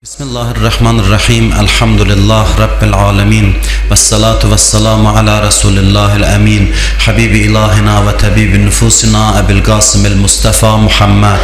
Bismillahirrahmanirrahim. Elhamdülillah Rabbil alemin. Vessalatu vesselamu ala Resulillahil emin. Habibi ilahina ve tabibi nüfusina Ebil Qasimil Mustafa Muhammed.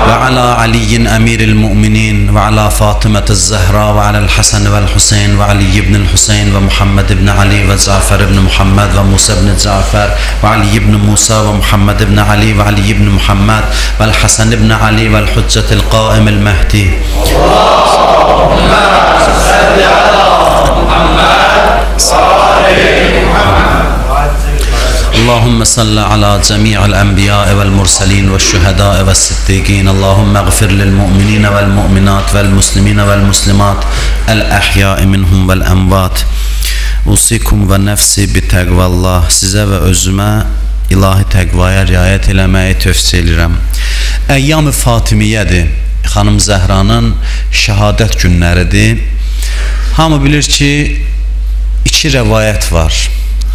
Ve ala Aliyin emiril mu'minin ve ala Fatımet'iz Zehra ve alel Hasan vel Hüseyin ve Ali ibn'l Hüseyin ve Muhammed ibn Ali ve Cafer ibn Muhammed ve Musa ibn Cafer ve Ali ibn Musa ve Muhammed ibn Ali ve Ali ibn Muhammed ve Hasan ibn Ali ve Hüccetil Qaimil Mehdi. Allahümme salli ala Muhammed salli Muhammed. Allahümme salli ala cemi'il enbiya vel murselin ve şühedâ ve siddiqin. Allahümme gfir lil mu'minine vel mu'minat vel muslimine vel muslimat el ehyâi minhum vel envat. Usikum ve nefsi bi təqvallah. Sizə və özümə ilahi təqvaya riayət eləməyi tövsiyə edirəm. Əyyam-ı Fatimiyyədir. Xanım Zəhranın şəhadət günləridir. Hamı bilir ki, iki rəvayət var.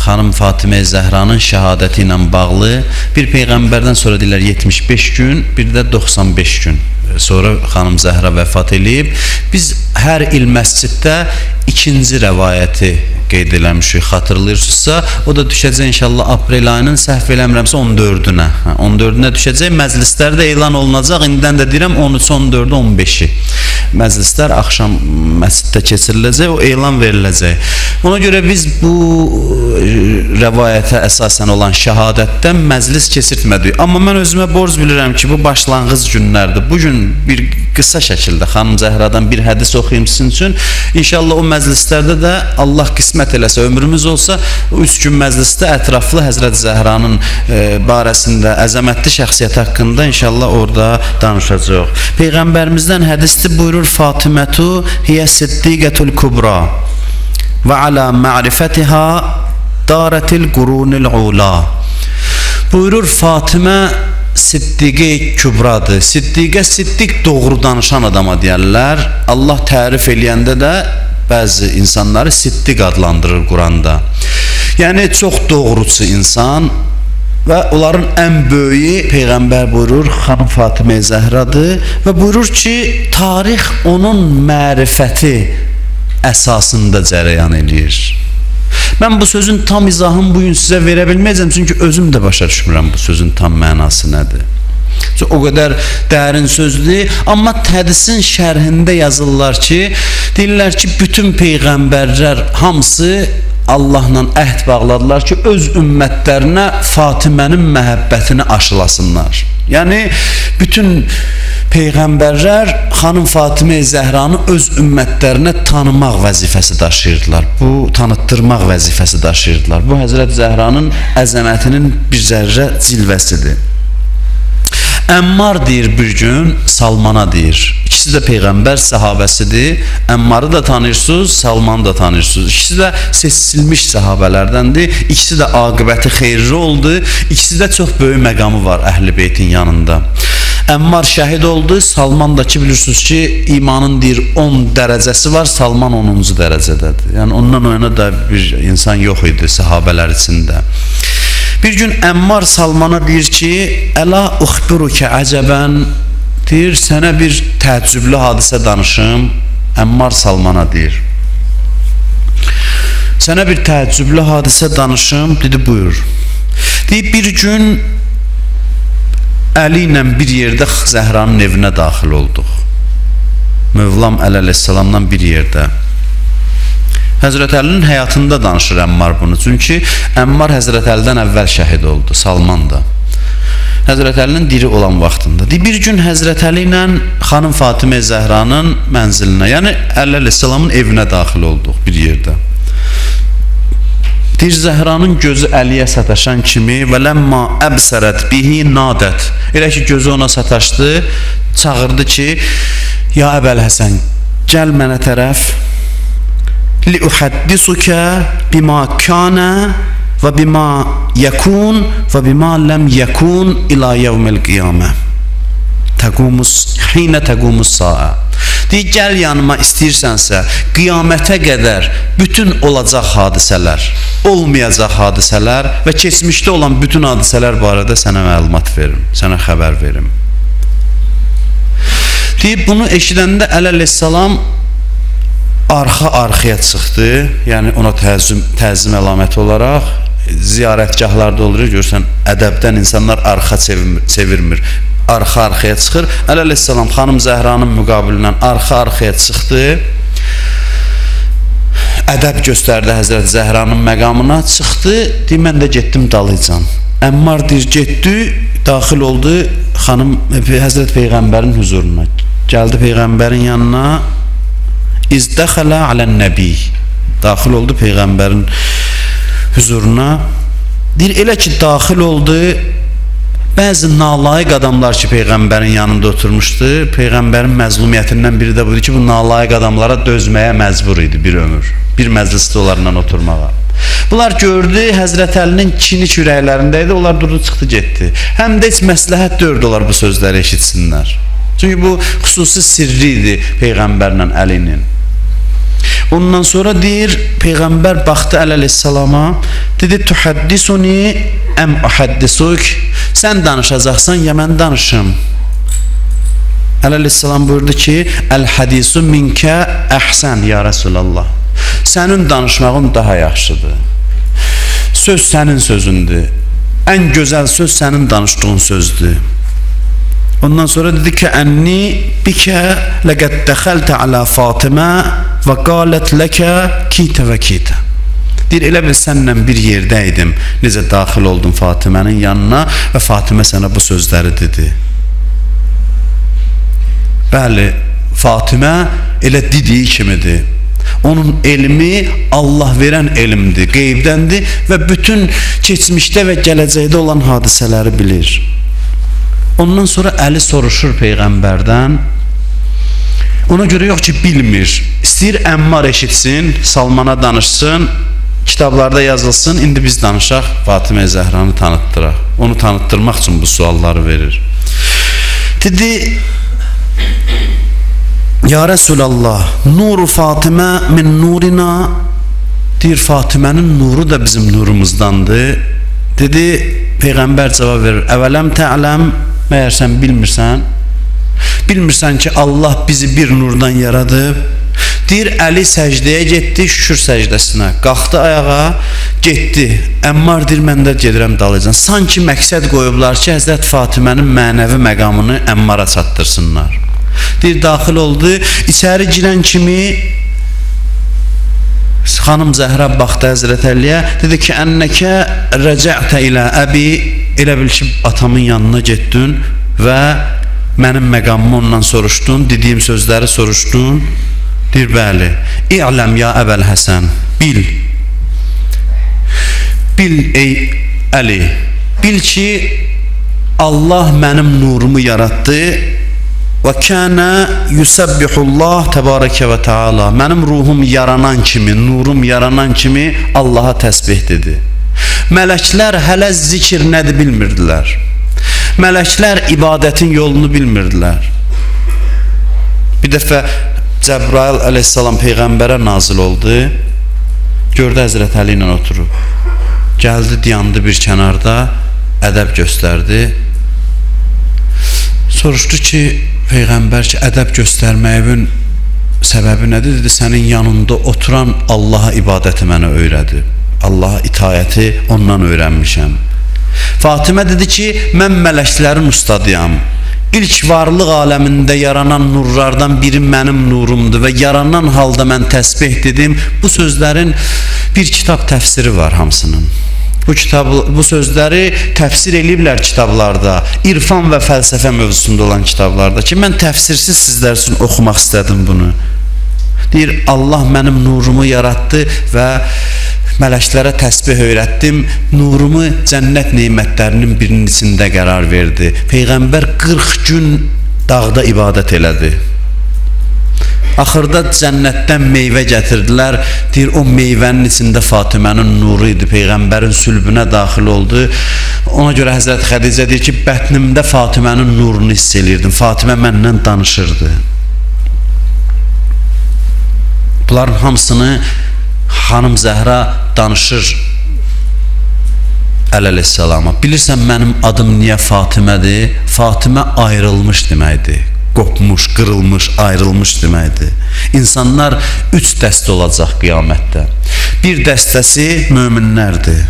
Xanım Fatimə Zəhranın şəhadəti ilə bağlı. Bir Peyğəmbərdən sonra deyirlər 75 gün, bir də 95 gün sonra xanım Zəhra vəfat eləyib. Biz hər il məsciddə ikinci rəvayəti qeyd eləmişik, xatırlayırsınızsa. O da düşəcək inşallah aprel ayının səhv eləmirəmsə 14-ünə. 14-ünə düşəcək, məclislərdə elan olunacaq. İndidən də deyirəm 13, 14, 15-i. Məclislər axşam məsciddə keçiriləcək, o elan veriləcək. Ona görə biz bu rəvayətə əsasən olan şəhadətdən məclis keçirtmədik. Amma mən özümə borc bilirəm ki, bu başlanğıc günlərdir. Bugün bir qısa şəkildə xanım Zəhradan bir hədis oxuyum sizin üçün. İnşallah o məclislərdə də Allah qismət eləsə, ömrümüz olsa 3 gün məclisdə ətraflı Həzrət Zəhranın barəsində, əzəmətli şəxsiyyət haqqında inşallah orada danışacaq. Peyğəmbərimizdən hədisdə buyurur: Fatimətu hiyə siddiqətul kubra və alə ma'rifətiha darətil qurunil ula. Buyurur, Fatimə Siddiqə Kübradır. Siddiqə, siddiq doğru danışan adama deyərlər. Allah tərif eləyəndə də bəzi insanları siddiq adlandırır Quranda. Yəni çox doğrucu insan və onların ən böyüyü Peyğəmbər buyurur xanım Fatimə Zəhradır və buyurur ki, tarix onun mərifəti əsasında cərəyan eləyir. Mən bu sözün tam izahını bugün sizə verə bilməyəcəm, çünki özüm də başa düşmürəm bu sözün tam mənası nədir. O qədər dərin sözdür, amma hədisin şərhində yazırlar ki, deyirlər ki, bütün peyğəmbərlər hamısı Allahla əhd bağladılar ki, öz ümmətlərinə Fatimənin məhəbbətini aşılasınlar. Yəni, bütün peyğəmbərlər xanım Fatimə Zəhranı öz ümmətlərinə tanımaq vəzifəsi daşıyırdılar. Bu, tanıtdırmaq vəzifəsi daşıyırdılar. Bu, Həzrət Zəhranın əzəmətinin bir zərrə cilvəsidir. Əmmar deyir bir gün, Salmana deyir. İkisi də Peyğəmbər səhabəsidir. Əmmarı da tanıyırsınız, Salmanı da tanıyırsınız. İkisi də seçilmiş səhabələrdəndir. İkisi də aqibəti xeyirli oldu. İkisi də çox böyük məqamı var Əhl-i Beytin yanında. Əmmar şəhid oldu, Salman da ki, bilirsiniz ki, imanın deyir 10 dərəcəsi var, Salman 10-cu dərəcədədir. Yəni, ondan o yana da bir insan yox idi səhabələr içində. Bir gün Əmmar Salmana deyir ki, Əla uxbirukə əcəbən, deyir, sənə bir təəccüblü hadisə danışım. Əmmar Salmana deyir, sənə bir təəccüblü hadisə danışım, dedi, buyur. Deyir, bir gün Əli ilə bir yerdə Zəhranın evinə daxil olduq. Mövlam Əli əleyhissalamdan bir yerdə. Həzrət Əlinin həyatında danışır Əmmar bunu. Çünki Əmmar Həzrət Əlidən əvvəl şəhid oldu, Salman da. Həzrət Əlinin diri olan vaxtında. Bir gün Həzrət Əli ilə xanım Fatimə Zəhranın mənzilinə, yəni Əli əleyhissalamın evinə daxil olduq bir yerdə. Deyir, Zəhranın gözü Əliyə sataşan kimi və ləmma əbsərət bihi nadət. Elə ki, gözü ona sataşdı, çağırdı ki, ya Əbəl Həsən, gəl mənə tərəf, liuhaddisukə bima kânə və bima yəkun və bima ləm yəkun ilə yevmil qiyamə. Hinə təqumus saə. Deyir, gəl yanıma istəyirsənsə, qiyamətə qədər bütün olacaq hadisələr, olmayacaq hadisələr və keçmişdə olan bütün hadisələr barədə sənə məlumat verim, sənə xəbər verim. Deyib, bunu eşidəndə Əli əleyhissalam arxa-arxaya çıxdı, yəni ona təzim əlaməti olaraq, ziyarətgahlarda olur, görürsən, ədəbdən insanlar arxa çevirmir, arxa-arxaya çıxır. Əli əleyhissalam xanım Zəhranın müqabilindən arxa-arxaya çıxdı, ədəb göstərdi Həzrət Zəhranın məqamına, çıxdı, deyir, mən də getdim dalıcan. Əmmar deyir, getdi, daxil oldu xanım Həzrət Peyğəmbərin huzuruna, gəldi Peyğəmbərin yanına, İzdəxələ alən-nəbi, daxil oldu Peyğəmbərin huzuruna, deyir, elə ki daxil oldu, bəzi nalayiq adamlar ki Peyğəmbərin yanında oturmuşdu, Peyğəmbərin məzlumiyyətindən biri də budur ki, bu nalayiq adamlara dözməyə məcbur idi bir ömür, bir məclisdə onlarla oturmağa. Bunlar gördü, Həzrət Əlinin kini kürəklərində idi, onlar durdu, çıxdı, getdi. Həm də heç məsləhət dördü onlar bu sözləri eşitsinlər. Çünki bu xüsusi sirri idi Peyğəmbərlə Əlinin. Ondan sonra deyir, Peyğəmbər baxdı Əli əleyhissalama, dedi, tuhaddisuni əm uhaddisuk, sən danışacaqsan, ya mən danışım. Əli əleyhissalam buyurdu ki, əl-hadisu minkə əhsən, ya Rasulallah. Sənin danışmağın daha yaxşıdır. Söz sənin sözündür. Ən gözəl söz sənin danışdığın sözdür. Ondan sonra dedi ki, ənni bikə ləqəd dəxəltə alə Fatimə və qalət ləkə kitə və kitə. Deyir, elə bil sənlə bir yerdəydim, necə daxil oldun Fatimənin yanına və Fatimə sənə bu sözləri dedi. Bəli, Fatimə elə dediyi kimidir. Onun elmi Allah verən elmdir, qeybdəndir və bütün keçmişdə və gələcəkdə olan hadisələri bilir. Ondan sonra Əli soruşur Peyğəmbərdən, ona görə yox ki, bilmir, istəyir Əmmar eşitsin, Salmana danışsın, kitablarda yazılsın, indi biz danışaq, Fatimə Zəhranı tanıtdıraq. Onu tanıtdırmaq üçün bu sualları verir. Dedi, ya Rəsulallah, nuru Fatimə min nurina, deyir, Fatimənin nuru da bizim nurumuzdandır. Dedi, Peyğəmbər cavab verir, əvələm tə'ləm, məyər sən bilmirsən? Bilmirsən ki, Allah bizi bir nurdan yaradıb. Deyir, Əli səcdəyə getdi, şükür səcdəsinə. Qalxdı ayağa, getdi. Əmmar deyir, mən də gedirəm dalıcan. Sanki məqsəd qoyublar ki, Həzrət Fatimənin mənəvi məqamını Əmmara çatdırsınlar. Deyir, daxil oldu. İçəri girən kimi xanım Zəhra baxdı Həzrət Əliyə, dedi ki, ənnəkə rəcə'tə ilə əbi, elə bil ki, atamın yanına getdin və mənim məqamımı ondan soruşdun, dediyim sözləri soruşdun. Deyir, bəli, İ'ləm ya Əbəl Həsən, bil, ey Əli, bil ki, Allah mənim nurumu yaratdı və kənə yusabbihullah təbarəkə və teala, mənim ruhum yaranan kimi, nurum yaranan kimi Allaha təsbih dedi. Mələklər hələ zikir nədir bilmirdilər. Mələklər ibadətin yolunu bilmirdilər. Bir dəfə Cəbrail əleyhissalam Peyğəmbərə nazil oldu, gördü Həzrət Əli ilə oturub. Gəldi, dayandı bir kənarda, ədəb göstərdi. Soruşdu ki, Peyğəmbər ki, ədəb göstərməyin səbəbi nədir? Dedi, sənin yanında oturan Allaha ibadəti mənə öyrədi. Allaha itayəti ondan öyrənmişəm. Fatimə dedi ki, mən mələklərin ustadıyam. İlk varlıq aləmində yaranan nurlardan biri mənim nurumdur və yaranan halda mən təsbih dedim. Bu sözlərin bir kitab təfsiri var hamısının. Bu sözləri təfsir eləyiblər kitablarda, irfan və fəlsəfə mövzusunda olan kitablarda ki, mən təfsirsiz sizlər üçün oxumaq istədim bunu. Deyir, Allah mənim nurumu yaratdı və mələklərə təsbih öyrətdim, nurumu cənnət neymətlərinin birinin içində qərar verdi. Peyğəmbər 40 gün dağda ibadət elədi. Axırda cənnətdən meyvə gətirdilər. Deyir, o meyvənin içində Fatimənin nuru idi. Peyğəmbərin sülbünə daxil oldu. Ona görə Həzrət Xədicə deyir ki, bətnimdə Fatimənin nurunu hiss eləyirdim. Fatimə məndən danışırdı. Bunların hamısını xanım Zəhra danışır əleyhissalama. Bilirsən mənim adım niyə Fatimədir? Fatimə ayrılmış deməkdir. Qopmuş, qırılmış, ayrılmış deməkdir. İnsanlar 3 dəstə olacaq qiyamətdə. Bir dəstəsi möminlərdir.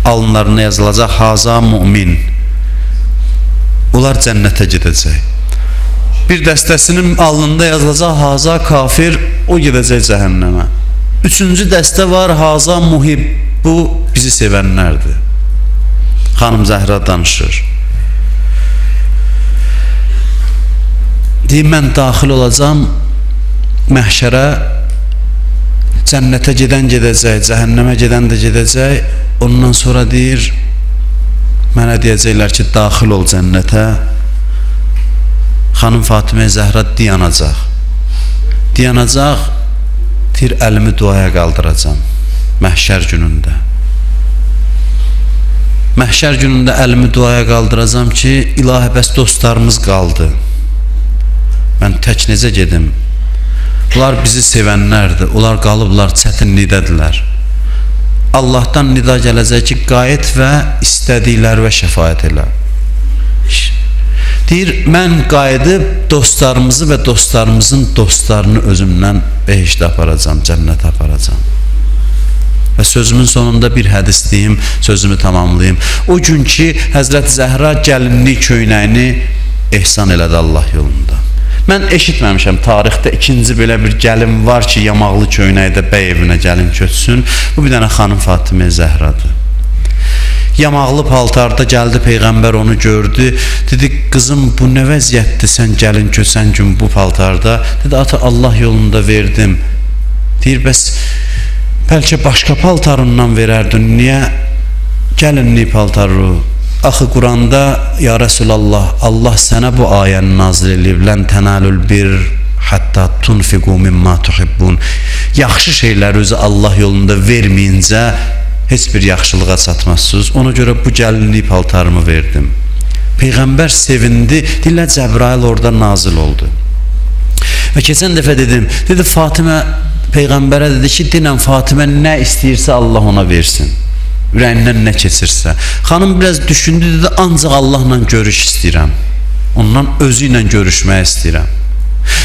Alınlarına yazılacaq haza mümin. Onlar cənnətə gedəcək. Bir dəstəsinin alnında yazılacaq haza kafir, o gedəcək cəhənnəmə. Üçüncü dəstə var haza muhib, bu bizi sevənlərdir. Xanım Zəhra danışır. Deyir, mən daxil olacam məhşərə, cənnətə gedən gedəcək, cəhənnəmə gedən də gedəcək. Ondan sonra deyir, mənə deyəcəklər ki, daxil ol cənnətə. Xanım Fatimə Zəhra dayanacaq. Dayanacaq, deyir, əlimi duaya qaldıracam məhşər günündə. Məhşər günündə əlimi duaya qaldıracam ki, ilahi bəs dostlarımız qaldı. Mən tək necə gedim? Bunlar bizi sevənlərdir, onlar qalıblar, çətinlikdədirlər. Allahdan nida gələcək ki, qayıt və istədiklər və şəfaət elə. Deyir, mən qayıdıb dostlarımızı və dostlarımızın dostlarını özümdən behişdə aparacam, cənnətə aparacam. Və sözümün sonunda bir hədis deyim, sözümü tamamlayayım. O gün ki, Həzrət Zəhra gəlinlik köynəyini ehsan elədi Allah yolunda. Mən eşitməmişəm, tarixdə ikinci belə bir gəlin var ki, yamaqlı köynəkdə bəy evinə gəlin köçsün. Bu bir dənə xanım Fatimə Zəhradır. Yamaqlı paltarda gəldi, Peyğəmbər onu gördü. Dedi, qızım, bu nə vəziyyətdir, sən gəlin köçən gün bu paltarda? Dedi, ata, Allah yolunda verdim. Deyir, bəs bəlkə başqa paltarından verərdin, niyə gəlinlik paltarı? Axı Quranda, ya Rəsulallah, Allah sənə bu ayəni nazil edib, lən tənəlül bir hətta tunfiqu mimma tuhibbun. Yaxşı şeylər özü Allah yolunda verməyincə heç bir yaxşılığa çatmazsınız. Ona görə bu gəlinlik paltarımı verdim. Peyğəmbər sevindi, dillə Cəbrail orada nazil oldu. Və keçən dəfə dedim, dedi Fatimə Peyğəmbərə dedi ki, dinən Fatimə nə istəyirsə Allah ona versin. Ürəyindən nə keçirsə. Xanım biraz düşündü, dedi, ancaq Allahla görüş istəyirəm. Ondan özü ilə görüşmək istəyirəm.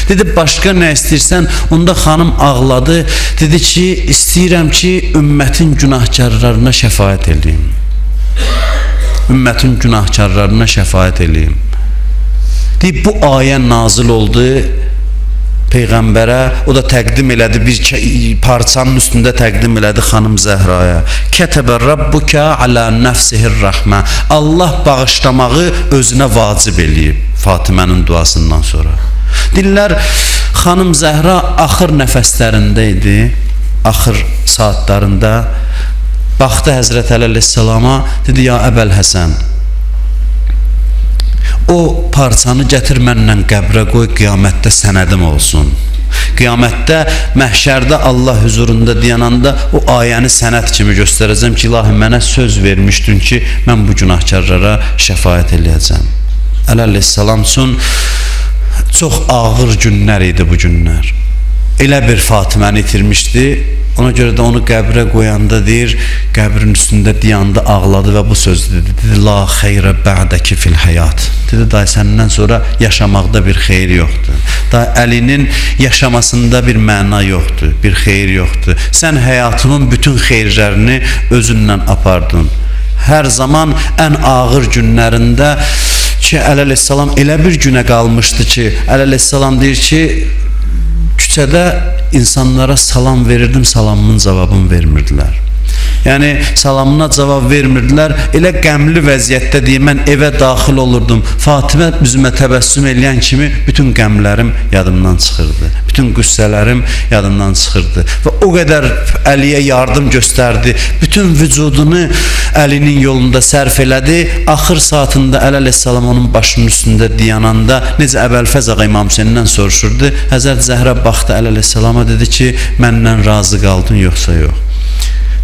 Dedi, başqa nə istəyirsən? Onda xanım ağladı. Dedi ki, istəyirəm ki, ümmətin günahkarlarına şəfaət edeyim. Ümmətin günahkarlarına şəfaət edeyim. Deyib, bu ayə nazil oldu Peyğəmbərə, o da təqdim elədi, bir parçanın üstündə təqdim elədi xanım Zəhraya. Kətəbə Rabbukə alə nəfsihir rəhmə. Allah bağışlamağı özünə vacib eləyib Fatimənin duasından sonra. Dillər, xanım Zəhra axır nəfəslərində idi, axır saatlarında. Baxdı Həzrət Əli əleyhissalama, dedi, ya Əbəl Həsən, o parçanı gətir məndən qəbrə qoy, qiyamətdə sənədim olsun. Qiyamətdə, məhşərdə Allah huzurunda dayananda o ayəni sənət kimi göstərəcəm ki, ilahi mənə söz vermişdin ki, mən bu günahkarlara şəfaət eləyəcəm. Əli əleyhissalam üçün çox ağır günlər idi bu günlər. Elə bir Fatiməni itirmişdi. Ona görə də onu qəbrə qoyanda deyir, qəbrin üstündə diyanda ağladı və bu söz dedi. Dedi, la xeyrə bə'dəki fil həyat. Dedi, day səndən sonra yaşamaqda bir xeyir yoxdur. Day Əlinin yaşamasında bir məna yoxdur, bir xeyir yoxdur. Sən həyatımın bütün xeyirlərini özündən apardın. Hər zaman ən ağır günlərində ki, Əli əleyhissalam elə bir günə qalmışdı ki, Əli əleyhissalam deyir ki, küçədə insanlara salam verirdim, salamımın cavabını vermirdilər. Yəni, salamına cavab vermirdilər. Elə qəmli vəziyyətdə deyim, mən evə daxil olurdum. Fatimə üzümə təbəssüm eləyən kimi bütün qəmlərim yadımdan çıxırdı. Bütün qüssələrim yadımdan çıxırdı. Və o qədər Əliyə yardım göstərdi. Bütün vücudunu Əlinin yolunda sərf elədi. Axır saatında Əli əleyhissalam onun başının üstündə dayananda necə Əbəlfəz ağa İmam Hüseynindən soruşurdu. Həzrət Zəhra baxdı Əli əleyhissalama, dedi ki, məndən razı qaldın yoxsa yox.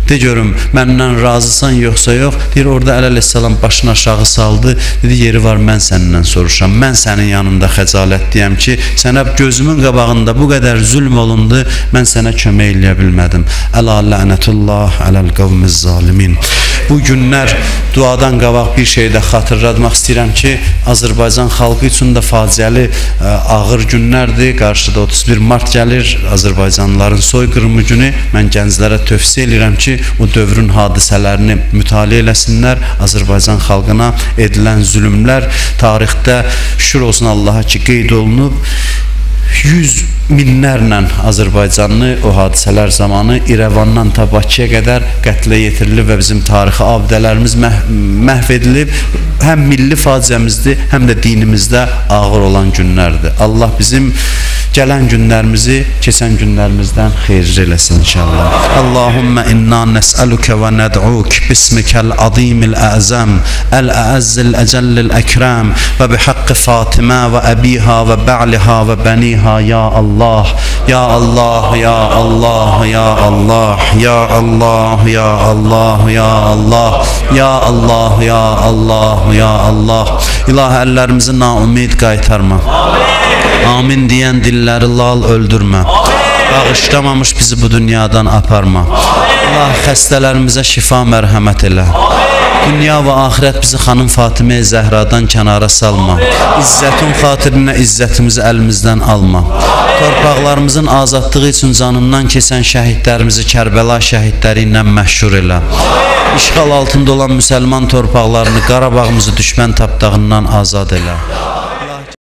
De görüm, məndən razısan yoxsa yox? Deyir, orada Əli əleyhissalam başını aşağı saldı. Dedi, yeri var, mən səndən soruşam. Mən sənin yanında xəcalətliyəm ki, sənə gözümün qabağında bu qədər zülm olundu, mən sənə kömək eləyə bilmədim. Əla lənətullah aləl qavmiz zalimin. Bu günlər duadan qabaq bir şey də xatırlatmaq istəyirəm ki, Azərbaycan xalqı üçün də faciəli ağır günlərdir. Qarşıda 31 mart gəlir, Azərbaycanlıların soyqırımı günü. Mən gənclərə tövsiyə edirəm ki, o dövrün hadisələrini mütaliə eləsinlər. Azərbaycan xalqına edilən zülmlər tarixdə şükür olsun Allaha ki, qeyd olunub. 100 minlərlə Azərbaycanlı o hadisələr zamanı İrəvandan ta Bakıya qədər qətlə yetirilib və bizim tarixi abidələrimiz məhv edilib. Həm milli faciəmizdir, həm də dinimizdə ağır olan günlərdir. Allah bizim gələn günlərimizi keçən günlərimizdən xeyirli eləsin inşallah. Allahümmə inna nəsəlükə və nəd'uk bismikəl azimil əzəm əl-əəzzil əcəllil əkrəm və bihaqqi Fatimə və əbiha və bə'liha və bəniha ya Allah, ya Allah, ya Allah, ya Allah, ya Allah, ya Allah, ya Allah, ya Allah, ya Allah, ya Allah. İlahi, əllərimizi naumid qaytarma. Amin deyən dilləri lal öldürmə. Bağışlamamış bizi bu dünyadan aparma. Allah, xəstələrimizə şifa mərhəmət elə. Dünya və axirət bizi xanım Fatimə Zəhradan kənara salma. İzzətin xatirinə izzətimizi əlimizdən alma. Torpaqlarımızın azadlığı üçün canından keçən şəhidlərimizi Kərbəla şəhidləri ilə məşhur elə. İşğal altında olan müsəlman torpaqlarını, Qarabağımızı düşmən tapdağından azad elə.